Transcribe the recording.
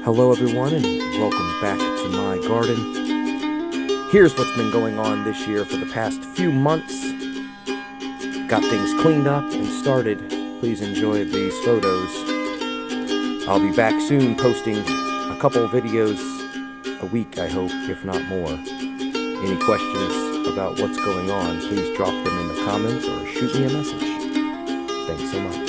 Hello everyone and welcome back to my garden. Here's what's been going on this year for the past few months. Got things cleaned up and started. Please enjoy these photos. I'll be back soon posting a couple videos a week, I hope, if not more. Any questions about what's going on, please drop them in the comments or shoot me a message. Thanks so much.